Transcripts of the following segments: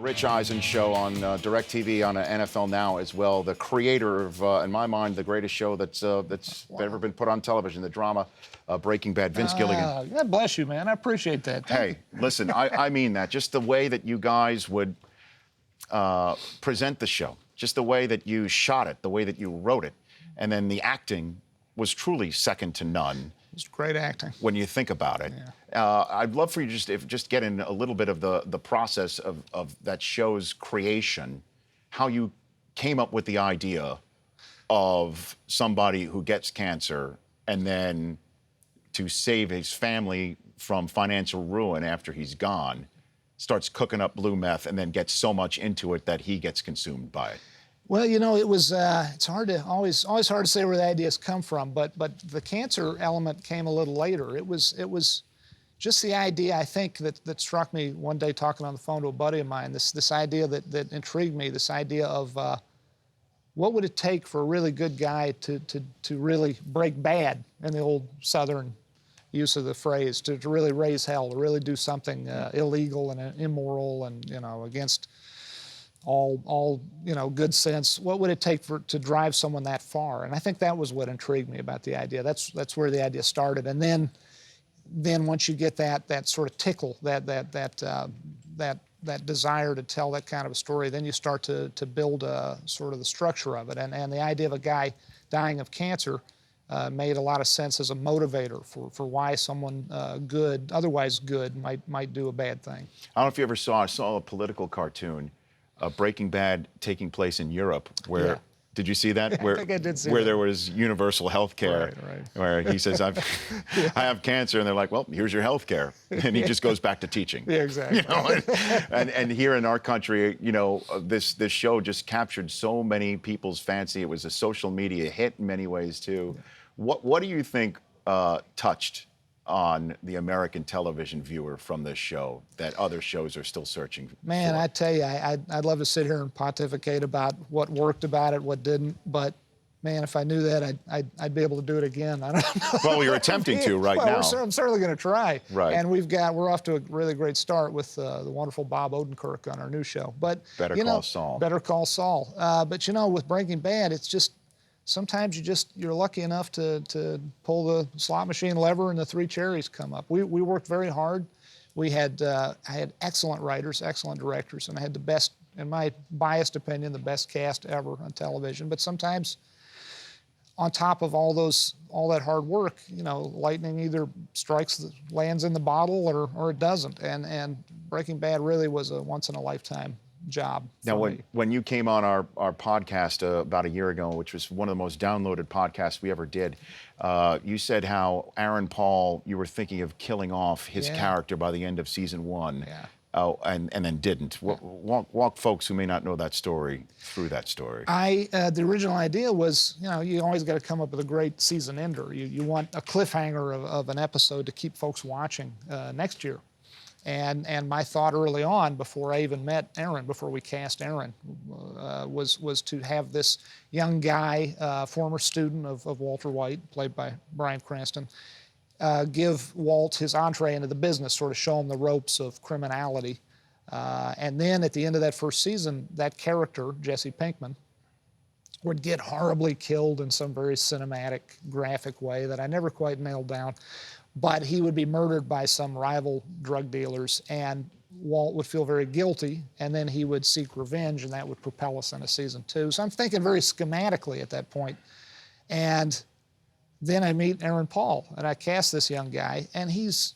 Rich Eisen show on DirecTV on NFL Now as well. The creator of, in my mind, the greatest show that's ever been put on television, the drama Breaking Bad, Vince Gilligan. God bless you, man. I appreciate that. Hey, listen, I mean that. Just the way that you guys would present the show, just the way that you shot it, the way that you wrote it, and then the acting was truly second to none. It's great acting. When you think about it. Yeah. I'd love for you just get in a little bit of the process of that show's creation, how you came up with the idea of somebody who gets cancer and then to save his family from financial ruin after he's gone, starts cooking up blue meth and then gets so much into it that he gets consumed by it. Well, you know, it was, it's hard to, always hard to say where the ideas come from, but the cancer element came a little later. It was just the idea, I think, that struck me one day talking on the phone to a buddy of mine, this idea that intrigued me, this idea of what would it take for a really good guy to really break bad, in the old Southern use of the phrase, to really raise hell, to really do something illegal and immoral and, you know, against all you know, good sense. What would it take to drive someone that far? And I think that was what intrigued me about the idea. That's where the idea started. And then once you get that sort of tickle, that desire to tell that kind of a story, then you start to build sort of the structure of it. And the idea of a guy dying of cancer made a lot of sense as a motivator for why someone good, otherwise good, might do a bad thing. I don't know if you ever saw a political cartoon, Breaking Bad, taking place in Europe, where, yeah. Did you see that? I think I did see where that. There was universal health care, right. where he says, I have cancer, and they're like, well, here's your health care. And he just goes back to teaching. Yeah, exactly. You know, and here in our country, you know, this show just captured so many people's fancy. It was a social media hit in many ways, too. Yeah. What do you think touched on the American television viewer from this show that other shows are still searching for? Man, I tell you, I'd love to sit here and pontificate about what worked about it, what didn't, but man, if I knew that, I'd be able to do it again. I don't know. Well, you're attempting to right now. I'm certainly going to try. Right. And we're off to a really great start with the wonderful Bob Odenkirk on our new show. But Better Call Saul. Better Call Saul. But you know, with Breaking Bad, it's just, sometimes you're lucky enough to pull the slot machine lever and the three cherries come up. We worked very hard. I had excellent writers, excellent directors, and I had the best, in my biased opinion, the best cast ever on television. But sometimes, on top of all that hard work, you know, lightning either lands in the bottle or it doesn't. And Breaking Bad really was a once in a lifetime job. Now, when you came on our podcast about a year ago, which was one of the most downloaded podcasts we ever did, you said how Aaron Paul, you were thinking of killing off his character by the end of season 1. Yeah. Oh, and then didn't. Walk folks who may not know that story through that story. The original idea was, you know, you always got to come up with a great season ender. You want a cliffhanger of an episode to keep folks watching next year. And my thought early on, before I even met Aaron, before we cast Aaron, was to have this young guy, former student of Walter White, played by Bryan Cranston, give Walt his entree into the business, sort of show him the ropes of criminality. And then at the end of that first season, that character, Jesse Pinkman, would get horribly killed in some very cinematic, graphic way that I never quite nailed down. But he would be murdered by some rival drug dealers, and Walt would feel very guilty, and then he would seek revenge, and that would propel us into season 2. So I'm thinking very schematically at that point. And then I meet Aaron Paul, and I cast this young guy, and he's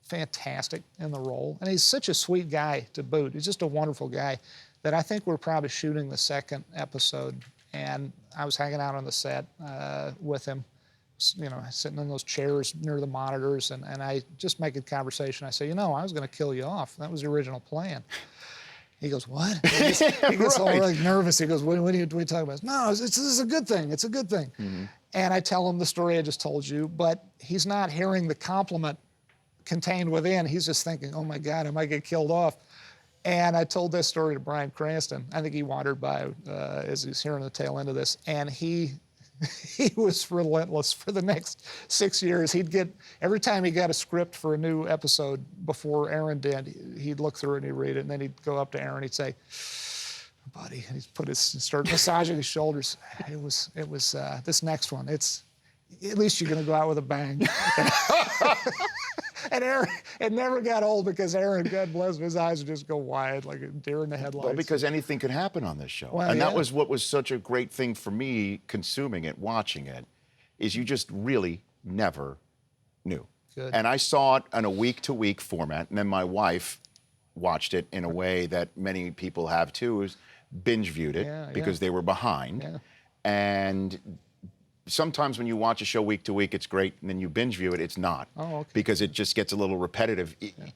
fantastic in the role. And he's such a sweet guy to boot. He's just a wonderful guy that I think we're probably shooting the second episode, and I was hanging out on the set with him, you know, sitting in those chairs near the monitors, and I just make a conversation. I say, you know, I was going to kill you off. That was the original plan. He goes, what? He gets all really nervous. He goes, what are you talking about? No, this is a good thing. It's a good thing. Mm-hmm. And I tell him the story I just told you, but he's not hearing the compliment contained within. He's just thinking, oh my God, I might get killed off. And I told this story to Bryan Cranston. I think he wandered by as he's hearing the tail end of this, and he he was relentless for the next 6 years. Every time he got a script for a new episode before Aaron did, he'd look through it and he'd read it, and then he'd go up to Aaron, he'd say, buddy, and he'd start massaging his shoulders. It was this next one. At least you're going to go out with a bang. And Aaron, it never got old because Aaron, God bless him, his eyes would just go wide like a deer in the headlights. Well, because anything could happen on this show. Well, and yeah. that was what was such a great thing for me consuming it, watching it, is you just really never knew. Good. And I saw it on a week-to-week format, and then my wife watched it in a way that many people have too, is binge viewed it because they were behind. Yeah. And sometimes when you watch a show week to week, it's great, and then you binge view it, it's not. Oh, okay. Because it just gets a little repetitive.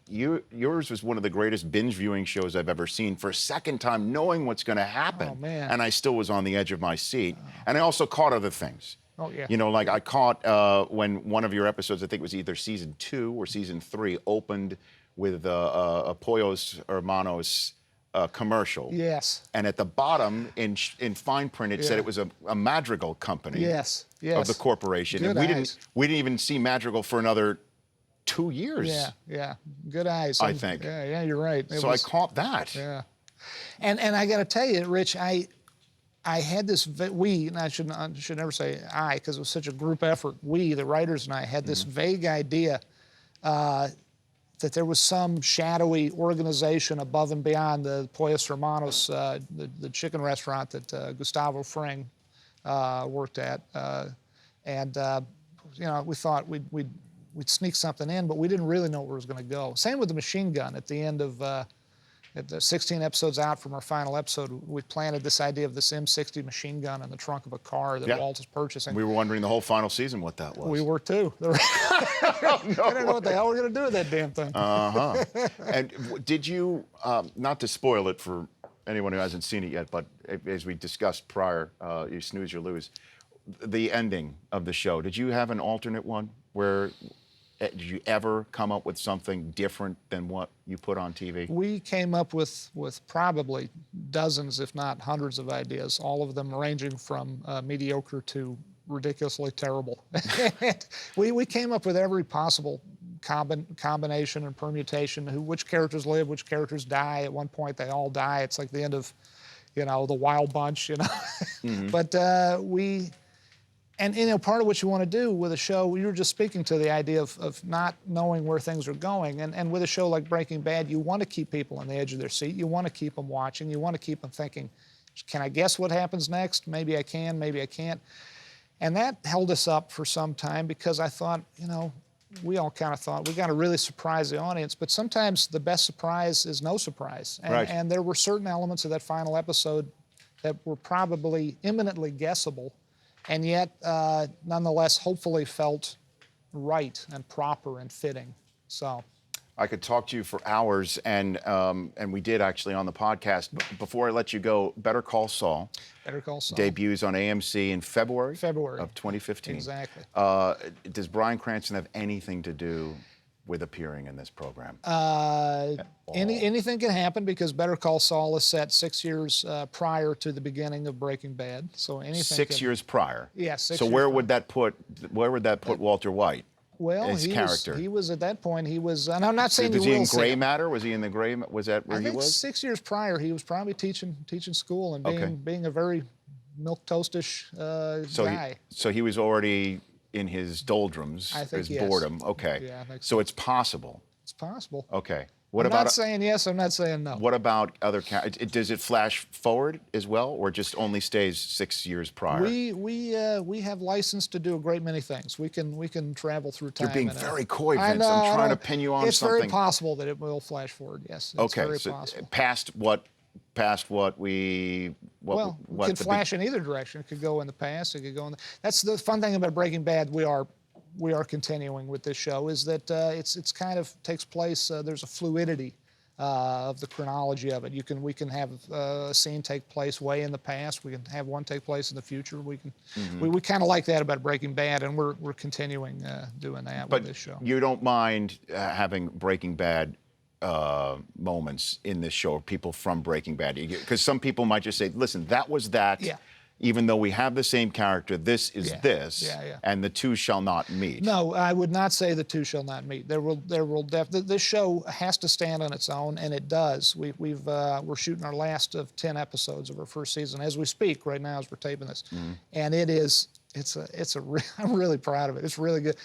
Yours was one of the greatest binge viewing shows I've ever seen, for a second time knowing what's going to happen. Oh, man. And I still was on the edge of my seat. And I also caught other things. Oh, yeah. You know, like I caught when one of your episodes, I think it was either season 2 or season 3, opened with a Pollos Hermanos commercial. Yes. And at the bottom, in fine print, it said it was a Madrigal company. Yes. Of the corporation. Good and eyes. we didn't even see Madrigal for another 2 years. Yeah. Good eyes. I think. Yeah, you're right. So I caught that. Yeah. And I got to tell you, Rich, I had this, and I should never say I, because it was such a group effort. We, the writers and I, had this vague idea that there was some shadowy organization above and beyond the Pollos Hermanos, the chicken restaurant that Gustavo Fring worked at. We thought we'd sneak something in, but we didn't really know where it was going to go. Same with the machine gun. At the end of at the 16 episodes out from our final episode, we planted this idea of this M60 machine gun in the trunk of a car that Walt is purchasing. We were wondering the whole final season what that was. We were too. I didn't know what the hell we were going to do with that damn thing. And did you, not to spoil it for anyone who hasn't seen it yet, but as we discussed prior, you snooze, you lose, the ending of the show, did you have an alternate one where... Did you ever come up with something different than what you put on TV? We came up with probably dozens, if not hundreds of ideas, all of them ranging from mediocre to ridiculously terrible. we came up with every possible combination and permutation, which characters live, which characters die. At one point, they all die. It's like the end of, the Wild Bunch, Mm-hmm. But And part of what you want to do with a show, you were just speaking to the idea of not knowing where things are going. And with a show like Breaking Bad, you want to keep people on the edge of their seat. You want to keep them watching. You want to keep them thinking, can I guess what happens next? Maybe I can, maybe I can't. And that held us up for some time because I thought, we all kind of thought we got to really surprise the audience. But sometimes the best surprise is no surprise. And there were certain elements of that final episode that were probably imminently guessable, and yet, nonetheless, hopefully felt right and proper and fitting. So, I could talk to you for hours, and we did actually on the podcast. But before I let you go, Better Call Saul. Better Call Saul Debuts on AMC in February of 2015. Exactly. Does Bryan Cranston have anything to do with appearing in this program? Anything can happen because Better Call Saul is set 6 years prior to the beginning of Breaking Bad. So anything. 6 years prior. Yeah, 6 So years where prior. would that put Walter White? Well, his character. He was at that point. He was, and I'm not saying Was you he will in see Gray him. Matter? Was he in the Gray? Was that where I he think was? 6 years prior, he was probably teaching school and being a very milquetoastish guy. So he was already in his doldrums, I think, his yes. boredom. Okay. Yeah, I think so it's possible. It's possible. Okay. What I'm about? not saying yes. I'm not saying no. What about other characters? Does it flash forward as well, or just only stays 6 years prior? We have license to do a great many things. We can travel through time. You're being and, very coy, I Vince. know, I'm I trying know. to pin you on it's something. It's very possible that it will flash forward. Yes. It's very possible. Past what we. Well, it could flash in either direction. It could go in the past. It could go in. That's the fun thing about Breaking Bad. We are continuing with this show is that it's kind of takes place. There's a fluidity of the chronology of it. We can have a scene take place way in the past. We can have one take place in the future. We kind of like that about Breaking Bad, and we're continuing doing that with this show. But you don't mind having Breaking Bad moments in this show, people from Breaking Bad, because some people might just say, "Listen, that was that." Yeah. Yeah. even though we have the same character, this is Yeah. this, Yeah. and the two shall not meet. No, I would not say the two shall not meet. This show has to stand on its own, and it does. We're shooting our last of 10 episodes of our first season as we speak right now as we're taping this, and I'm really proud of it. It's really good.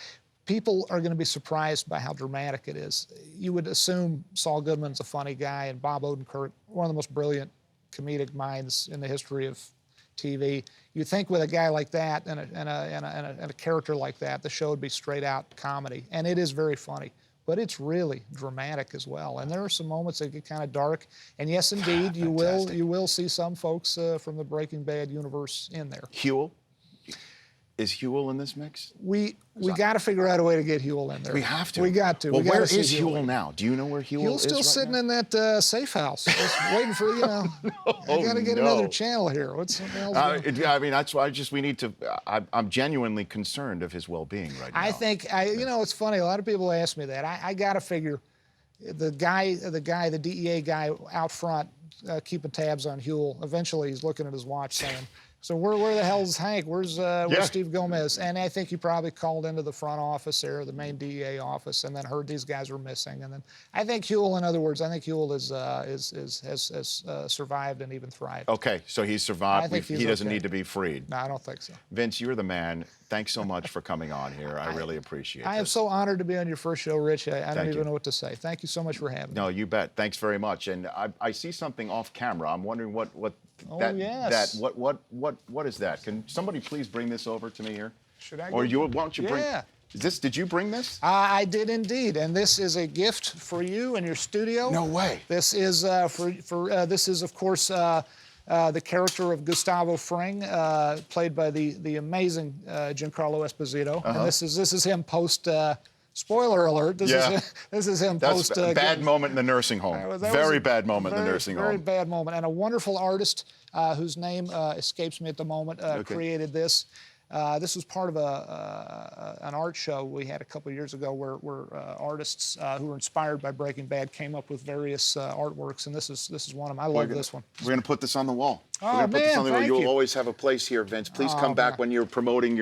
People are going to be surprised by how dramatic it is. You would assume Saul Goodman's a funny guy and Bob Odenkirk, one of the most brilliant comedic minds in the history of TV. You think with a guy like that and a character like that, the show would be straight out comedy, and it is very funny. But it's really dramatic as well, and there are some moments that get kind of dark. And yes, indeed, you will see some folks from the Breaking Bad universe in there. Huel? Is Huel in this mix? We got to figure out a way to get Huel in there. We have to. We got to. Well, We where gotta see is Huel now? Do you know where Huel Huel's is? still sitting in that safe house, just waiting for I got to get no. another channel here. What's something else? I mean, that's why we need to. I'm genuinely concerned of his well-being right now. I think it's funny. A lot of people ask me that. I got to figure the DEA guy out front keeping tabs on Huel. Eventually, he's looking at his watch saying, "So where the hell's Hank? Where's Steve Gomez?" And I think he probably called into the front office there, the main DEA office, and then heard these guys were missing. And then I think Huel, in other words, Huel has survived and even thrived. Okay, so he's survived. I think He doesn't okay. need to be freed. No, I don't think so. Vince, you're the man. Thanks so much for coming on here. I really appreciate it. I am so honored to be on your first show, Rich. I don't even you. know what to say. Thank you so much for having me. No, you bet. Thanks very much. And I see something off camera. I'm wondering what yes. what is that? Can somebody please bring this over to me here? Should I? Or why don't you bring? Yeah. Did you bring this? I did indeed, and this is a gift for you and your studio. No way. This is this is of course the character of Gustavo Fring, played by the amazing Giancarlo Esposito, and this is him post. Spoiler alert! This is him That's post. a bad moment in the nursing home. Very bad moment in the nursing home. Very bad moment, and a wonderful artist whose name escapes me at the moment created this. This was part of an art show we had a couple of years ago where artists who were inspired by Breaking Bad came up with various artworks, and this is one of them. I love this one. We're going to put this on the wall. Oh, man, thank You'll you. always have a place here, Vince. Please come back when you're promoting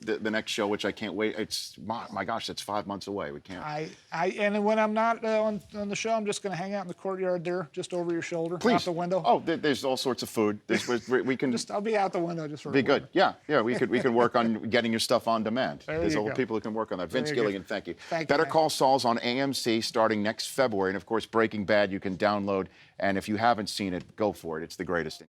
the next show, which I can't wait. It's my gosh, it's 5 months away. We can't. And when I'm not on the show, I'm just going to hang out in the courtyard there, just over your shoulder, Please. out the window. Oh, there's all sorts of food. We can I'll be out the window just for be good. Yeah. We can work on getting your stuff on demand. There's you all the go. people who can work on that. Vince you go. Gilligan, thank you. Thank you, Better man. Call Saul's on AMC starting next February, and of course, Breaking Bad you can download. And if you haven't seen it, go for it. It's the greatest thing.